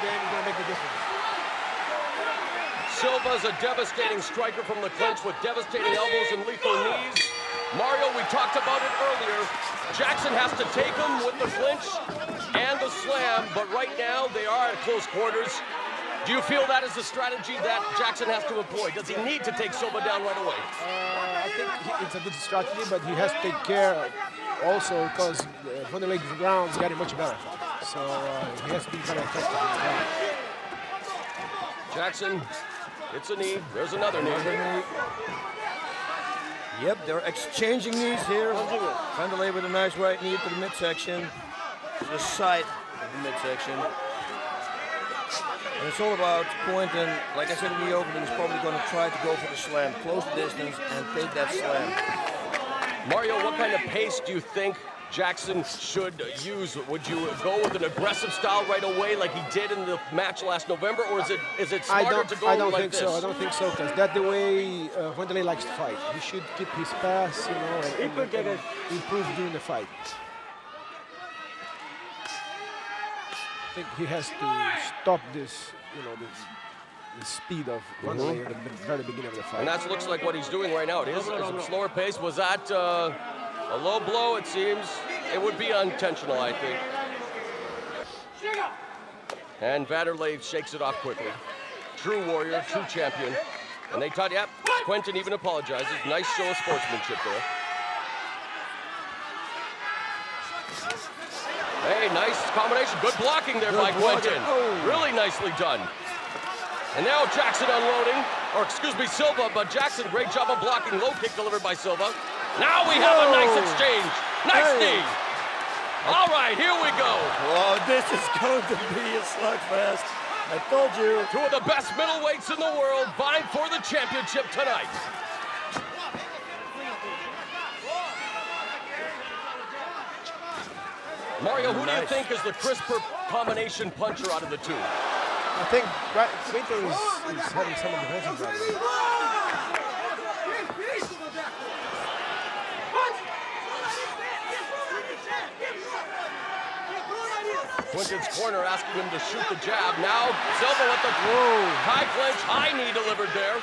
game is going to make the difference. Silva's a devastating striker from the clinch with devastating elbows and lethal knees. Mario, we talked about it earlier. Jackson has to take him with the clinch and the slam, but right now they are at close quarters. Do you feel that is the strategy that Jackson has to employ? Does he need to take Silva down right away? I think it's a good strategy, but he has to take care also because Wanderlei's ground is getting much better. So he has to be very effective on the ground. Jackson, it's a knee. There's another knee. Yep, they're exchanging knees here. Wanderlei with a nice right knee to the midsection, to the side of the midsection. And it's all about Quentin, like I said in the opening, he's probably going to try to go for the slam, close the distance, and take that slam. Mario, what kind of pace do you think Jackson should use? Would you go with an aggressive style right away like he did in the match last November, or is it smarter to go like this? I don't think so, because that's the way Wanderlei likes to fight. He should keep his pass, you know, and improve during the fight. I think he has to stop this, you know, the speed of Wanderlei at the very beginning of the fight. And that looks like what he's doing right now. It is a slower pace. Was that a low blow, it seems? It would be unintentional, I think. And Wanderlei shakes it off quickly. True warrior, true champion. And they taught, yep, Quentin even apologizes. Nice show of sportsmanship there. Hey, nice combination. Good blocking there by Quentin. Really nicely done. And now Jackson unloading, or excuse me, Silva, but Jackson, great job of blocking. Low kick delivered by Silva. Now we have a nice exchange. Nice knee. All right, here we go. Oh, this is going to be a slugfest. I told you. Two of the best middleweights in the world vying for the championship tonight. Mario, who do you think is the crisper combination puncher out of the two? I think Quentin is having some advantage right now. Quentin's corner asking him to shoot the jab. Now Silva with the high clinch, high knee delivered there.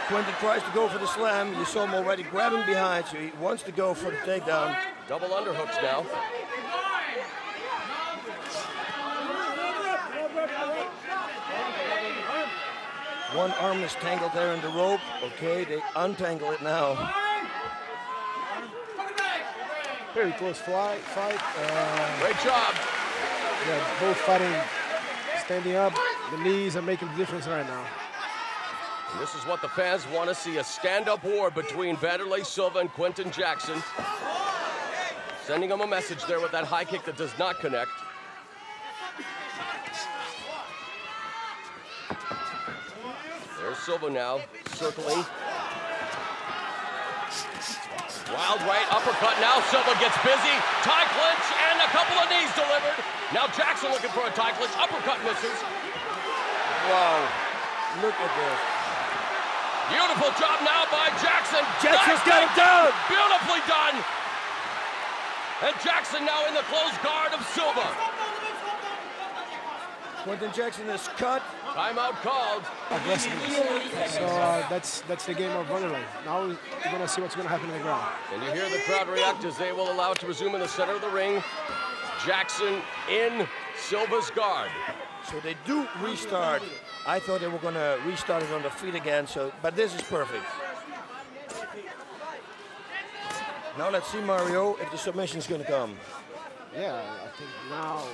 Quentin tries to go for the slam. You saw him already grabbing behind, so he wants to go for the takedown. Double underhooks now. One arm is tangled there in the rope. Okay, they untangle it now. Very close fight. Great job. Yeah, both fighting, standing up. The knees are making the difference right now. And this is what the fans want to see, a stand-up war between Wanderlei Silva and Quentin Jackson. Sending him a message there with that high kick that does not connect. There's Silva now, circling. Wild right uppercut, now Silva gets busy. Tie clinch, and a couple of knees delivered. Now Jackson looking for a tie clinch, uppercut misses. Wow, look at this. Beautiful job now by Jackson. Jackson's got him down. Beautifully done. And Jackson now in the close guard of Silva. Quentin Jackson is cut. Timeout called. Aggressiveness. So that's the game of Wanderlei. Now we're going to see what's going to happen on the ground. And you hear the crowd react as they will allow it to resume in the center of the ring. Jackson in Silva's guard. So they do restart. I thought they were going to restart it on the feet again, but this is perfect. Now let's see, Mario, if the submission is going to come. Yeah, I think now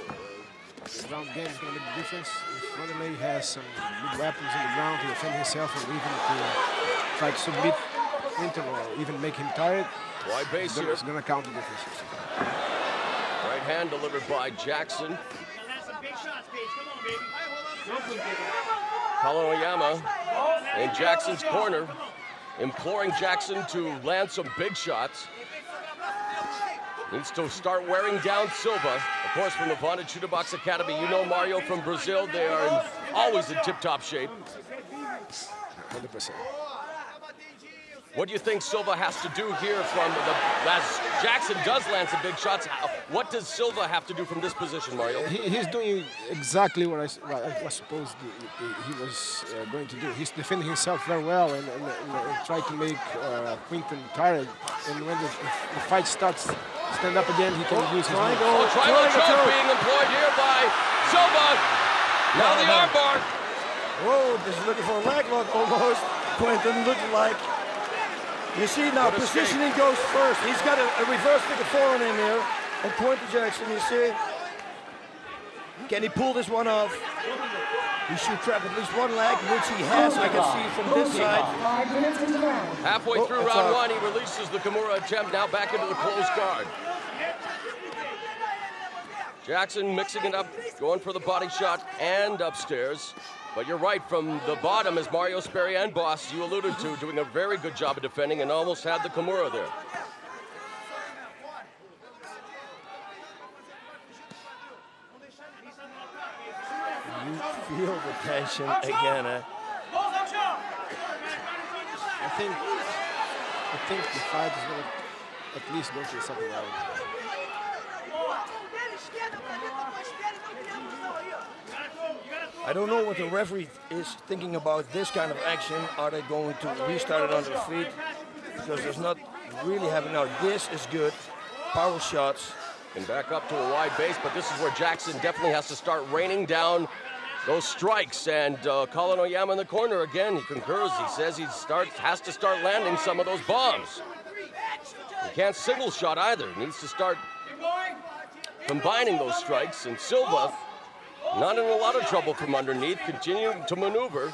the ground game is going to make a difference. If Wanderlei has some good weapons in the ground to defend himself and even to try to submit Quentin or even make him tired, Wide base here. it's going to count the difference. Right hand delivered by Jackson. Colin Oyama in Jackson's corner, imploring Jackson to land some big shots. Needs to start wearing down Silva. Of course, from the Bonded Shooter Box Academy, you know Mario from Brazil. They are always in tip-top shape. 100%. What do you think Silva has to do here as Jackson does land some big shots? What does Silva have to do from this position, Mario? He's doing exactly what I was supposed he was going to do. He's defending himself very well and try to make Quinton tired. And when the fight starts, stand up again, he can use his hands. Triangle choke being employed here by Silva. Now the armbar. Whoa, this is looking for a leg lock almost. Quinton looked like. You see now, positioning goes first. He's got a reverse figure foreign in here. And Quinton Jackson, you see. Can he pull this one off? He should trap at least one leg, which he has, I can see from this side. Halfway through round one, he releases the Kimura attempt, now back into the closed guard. Jackson mixing it up, going for the body shot and upstairs. But you're right, from the bottom, as Mario Sperry and Boss, you alluded to, doing a very good job of defending and almost had the Kimura there. You feel the tension again, eh? I think the fight is going to at least go to the second round. I don't know what the referee is thinking about this kind of action. Are they going to restart it on their feet? Because there's not really happening now. This is good. Power shots. And back up to a wide base, but this is where Jackson definitely has to start raining down those strikes. And Colin Oyama in the corner again, he concurs. He says he has to start landing some of those bombs. He can't single shot either. He needs to start combining those strikes. And Silva, not in a lot of trouble from underneath, continuing to maneuver.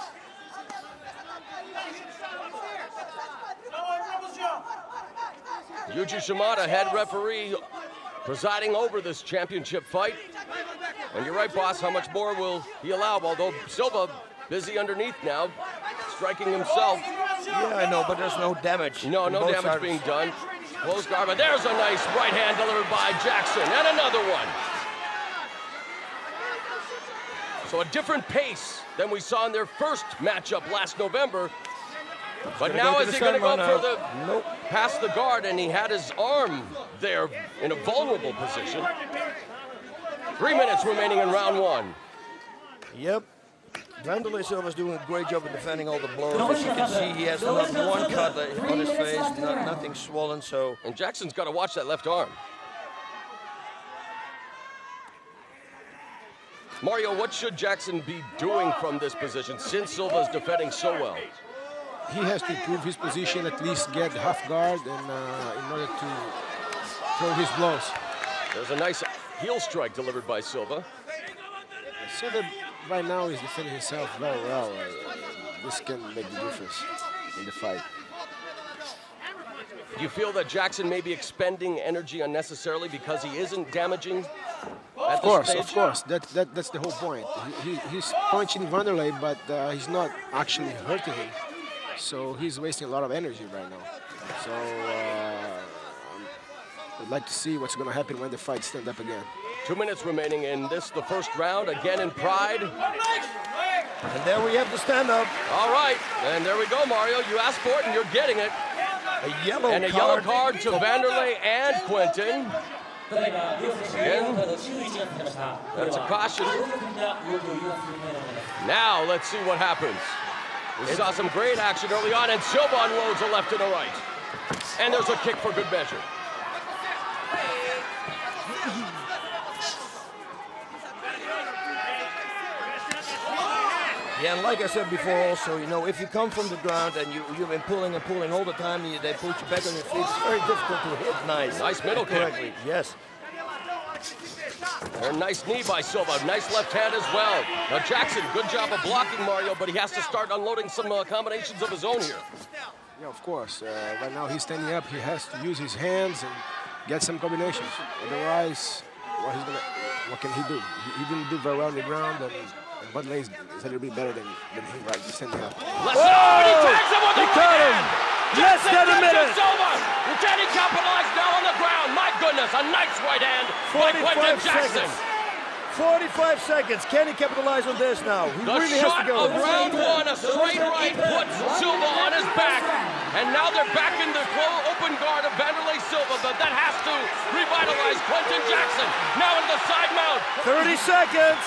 Yuji Shimada, head referee, presiding over this championship fight. And you're right, Boss, how much more will he allow? Although Silva busy underneath now, striking himself. Yeah, I know, but there's no damage. No damage being done. Close guard, but there's a nice right hand delivered by Jackson, and another one. So a different pace than we saw in their first matchup last November. But now is he going to go for the past the guard, and he had his arm there in a vulnerable position. 3 minutes remaining in round one. Yep. Wanderlei Silva's doing a great job of defending all the blows. As you can see, he has not one cut on his face, nothing swollen, so... And Jackson's got to watch that left arm. Mario, what should Jackson be doing from this position since Silva's defending so well? He has to improve his position, at least get half guard and in order to throw his blows. There's a nice heel strike delivered by Silva. Silva right now is defending himself very well. This can make the difference in the fight. Do you feel that Jackson may be expending energy unnecessarily because he isn't damaging at this stage? Of course. That's the whole point. He's punching Wanderlei, but he's not actually hurting him. So he's wasting a lot of energy right now. So I'd like to see what's going to happen when the fight stands up again. 2 minutes remaining in this, the first round, again in Pride. And there we have the stand-up. All right, and there we go, Mario. You asked for it, and you're getting it. A yellow and a yellow card to Wanderlei and Quinton. And that's a caution. Now let's see what happens. We saw some great action early on, and Silva unloads a left and a right. And there's a kick for good measure. Yeah, and like I said before also, you know, if you come from the ground and you've been pulling and pulling all the time, they put you back on your feet, it's very difficult to hit nice. Nice middle kick. Correctly, yes. And a nice knee by Silva, nice left hand as well. Now Jackson, good job of blocking Mario, but he has to start unloading some combinations of his own here. Yeah, of course. Right now he's standing up, he has to use his hands and get some combinations. Otherwise, what can he do? He didn't do very well on the ground, and Wanderlei is a little bit better than him right standing up. He tags him with the right hand! Less than a minute! Can he capitalize now on the ground? My goodness, a nice right hand by Quinton Jackson. 45 seconds. Can he capitalize on this now? He The really has to shot go. of round one, a straight right, puts Silva on his back. And now they're back in the open guard of Wanderlei Silva, but that has to revitalize Quentin Jackson. Now into the side mount. 30 seconds.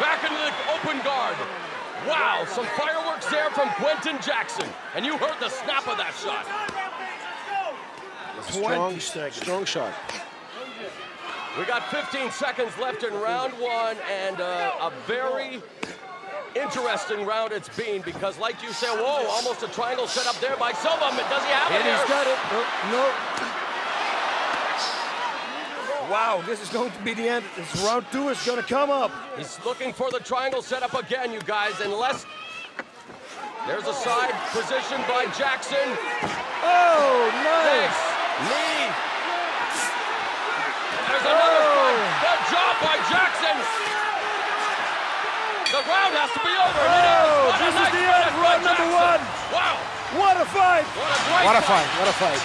Back into the open guard. Wow, some fireworks there from Quentin Jackson. And you heard the snap of that shot. Strong shot. We got 15 seconds left in round one, and a very interesting round it's been because, like you said, whoa, almost a triangle set up there by Silva. Does he have it? And he's got it. No. Wow, this is going to be the end. This round two is going to come up. He's looking for the triangle set up again, you guys, unless there's a side position by Jackson. Oh, nice. Knee. There's another strike. Good job by Jackson. The round has to be over. Oh, this is the end of round number one. Wow. What a fight. What a fight. What a fight.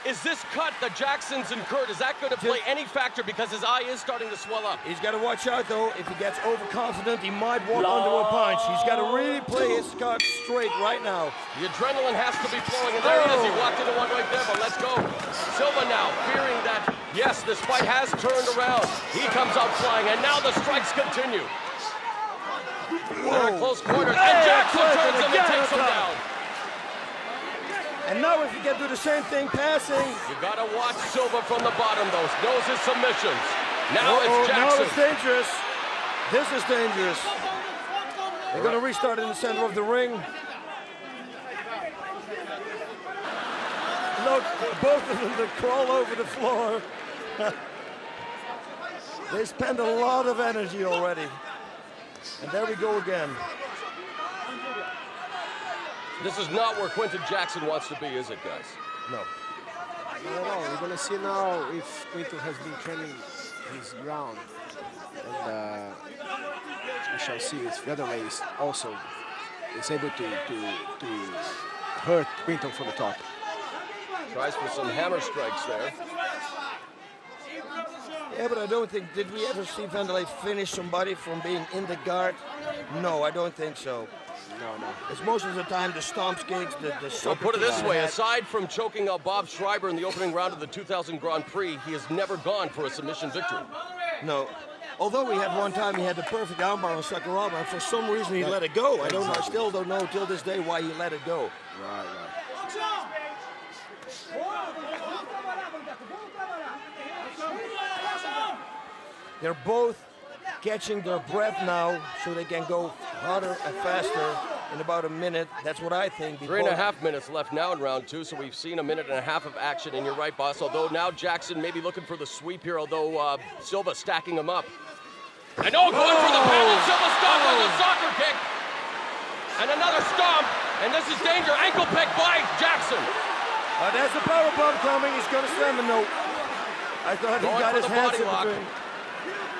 Is this cut that Jackson's incurred, is that going to play any factor because his eye is starting to swell up? He's got to watch out, though. If he gets overconfident, he might walk under a punch. He's got to really play his cards straight right now. The adrenaline has to be flowing, and there he is. He walked into one right there, but let's go. Silva now, fearing that, yes, this fight has turned around. He comes out flying, and now the strikes continue. They're in close quarters, and Jackson turns him and takes him down. And now if you can do the same thing passing. You gotta watch Silva from the bottom, though. Knows his submissions. Now it's Jackson. Now it's dangerous. This is dangerous. They're gonna restart in the center of the ring. Look, both of them, they crawl over the floor. They spend a lot of energy already. And there we go again. This is not where Quentin Jackson wants to be, is it, guys? No. Not at all. We're going to see now if Quentin has been training his ground. And we shall see if Wanderlei is also able to hurt Quentin from the top. Tries for some hammer strikes there. Yeah, but I don't think, did we ever see Wanderlei finish somebody from being in the guard? No, I don't think so. No. It's most of the time the stomps kicks, the Well, put it this way, aside from choking out Bob Schreiber in the opening round of the 2000 Grand Prix, he has never gone for a submission victory. No. Although we had one time he had the perfect armbar on Sakuraba, and for some reason he let it go. I still don't know till this day why he let it go. Right. They're both catching their breath now so they can go harder and faster in about a minute. That's what I think. 3.5 minutes left now in round two, so we've seen a minute and a half of action, and you're right, boss. Although now Jackson may be looking for the sweep here, although Silva stacking him up. And going for the panel. Silva stomp on the soccer kick. And another stomp, and this is danger. Ankle pick by Jackson. There's a power bomb coming. He's going to slam a note. I thought he got his hands in between.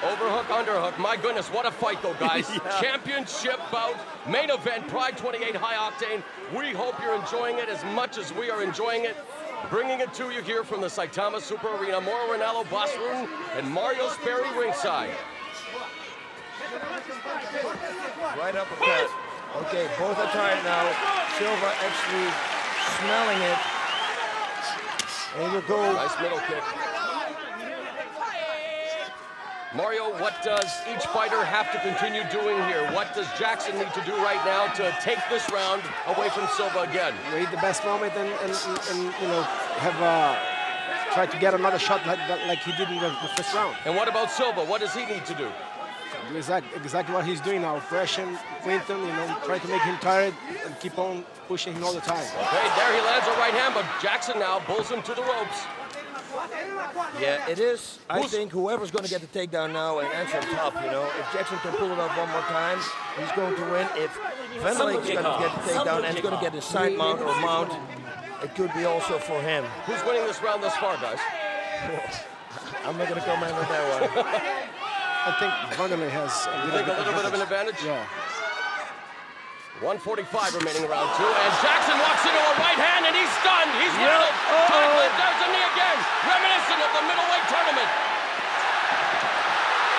Overhook, underhook. My goodness, what a fight, though, guys. Championship bout, main event, Pride 28 High Octane. We hope you're enjoying it as much as we are enjoying it. Bringing it to you here from the Saitama Super Arena. Mauro Ranallo, Bossroom, and Mario Sperry ringside. Right uppercut. Okay, both are tired now. Silva actually smelling it. And you go. Nice middle kick. Mario, what does each fighter have to continue doing here? What does Jackson need to do right now to take this round away from Silva again? Wait the best moment and you know, have try to get another shot like he did in the first round. And what about Silva? What does he need to do? Do exactly what he's doing now. Pressing Quentin, you know, try to make him tired and keep on pushing him all the time. Okay, there he lands a right hand, but Jackson now pulls him to the ropes. Yeah, it is. I think whoever's going to get the takedown now and answer him top, you know, if Jackson can pull it off one more time, he's going to win. If Wanderlei is going to get the takedown and he's going to get his side mount or mount, it could be also for him. Who's winning this round thus far, guys? I'm not going to comment on that one. I think Wanderlei has a little bit of an advantage? Yeah. 1:45 remaining round two, and Jackson walks into a right hand, and he's stunned. He's rattled. There's a knee again, reminiscent of the middleweight tournament.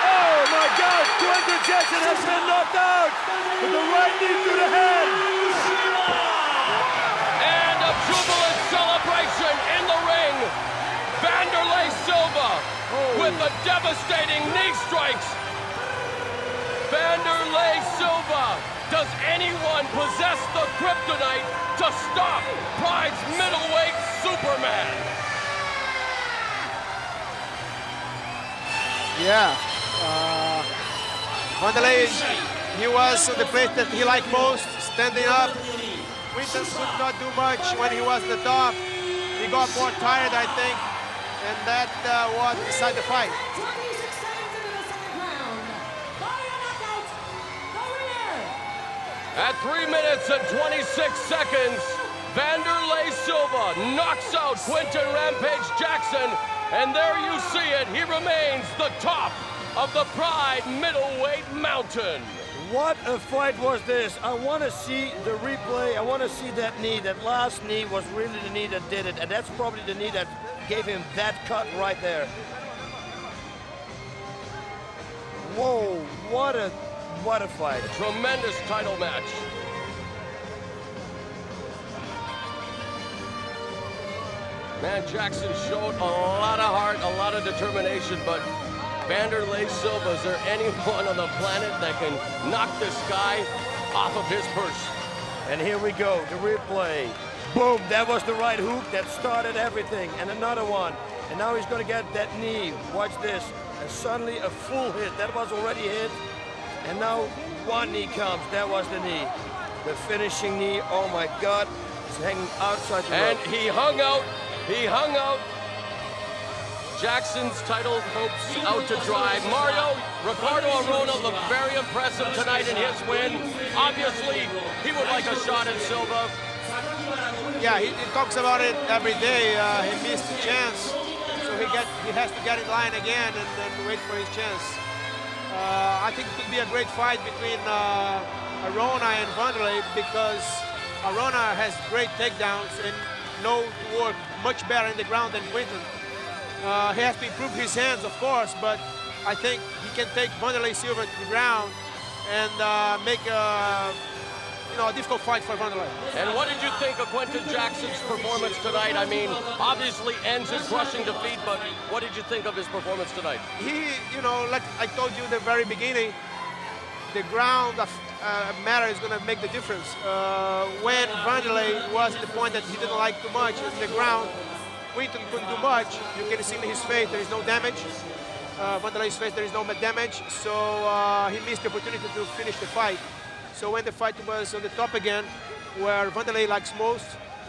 Oh, Oh my God! Quentin Jackson has been knocked out with the right knee to the head. And a jubilant celebration in the ring. Wanderlei Silva with the devastating knee strikes. Wanderlei Silva, does anyone possess the kryptonite to stop Pride's middleweight Superman? Yeah. Wanderlei, he was on the place that he liked most, standing up. Quinton could not do much when he was at the top. He got more tired, I think, and that was decided the fight. At 3 minutes and 26 seconds, Wanderlei Silva knocks out Quinton Rampage Jackson, and there you see it, he remains the top of the Pride middleweight mountain. What a fight was this. I want to see the replay. I want to see that knee. That last knee was really the knee that did it, and that's probably the knee that gave him that cut right there. Whoa, what a fight. Tremendous title match. Man, Jackson showed a lot of heart, a lot of determination, but Wanderlei Silva, is there anyone on the planet that can knock this guy off of his perch? And here we go, the replay. Boom, that was the right hook that started everything. And another one. And now he's gonna get that knee. Watch this. And suddenly a full hit. That was already hit. And now one knee comes. That was the knee. The finishing knee, oh my God. It's hanging outside the And rope. he hung out. He hung out. Jackson's title hopes out to dry. Mario, Ricardo Arona looked very impressive tonight in his win. Obviously, he would like a shot at Silva. Yeah, he talks about it every day. He missed the chance, so he has to get in line again and then wait for his chance. I think it could be a great fight between Arona and Wanderlei because Arona has great takedowns and knows to work much better in the ground than Quinton. He has to improve his hands, of course, but I think he can take Wanderlei Silva to the ground and make a difficult fight for Wanderlei. And what did you think of Quinton Jackson's performance tonight? I mean, obviously ends his crushing defeat, but what did you think of his performance tonight? He, like I told you at the very beginning, the ground matter is going to make the difference. When Wanderlei was at the point that he didn't like too much in the ground, Quinton couldn't do much. You can see in his face there is no damage. Wanderlei's face there is no damage, so he missed the opportunity to finish the fight. So when the fight was on the top again, where Wanderlei likes most,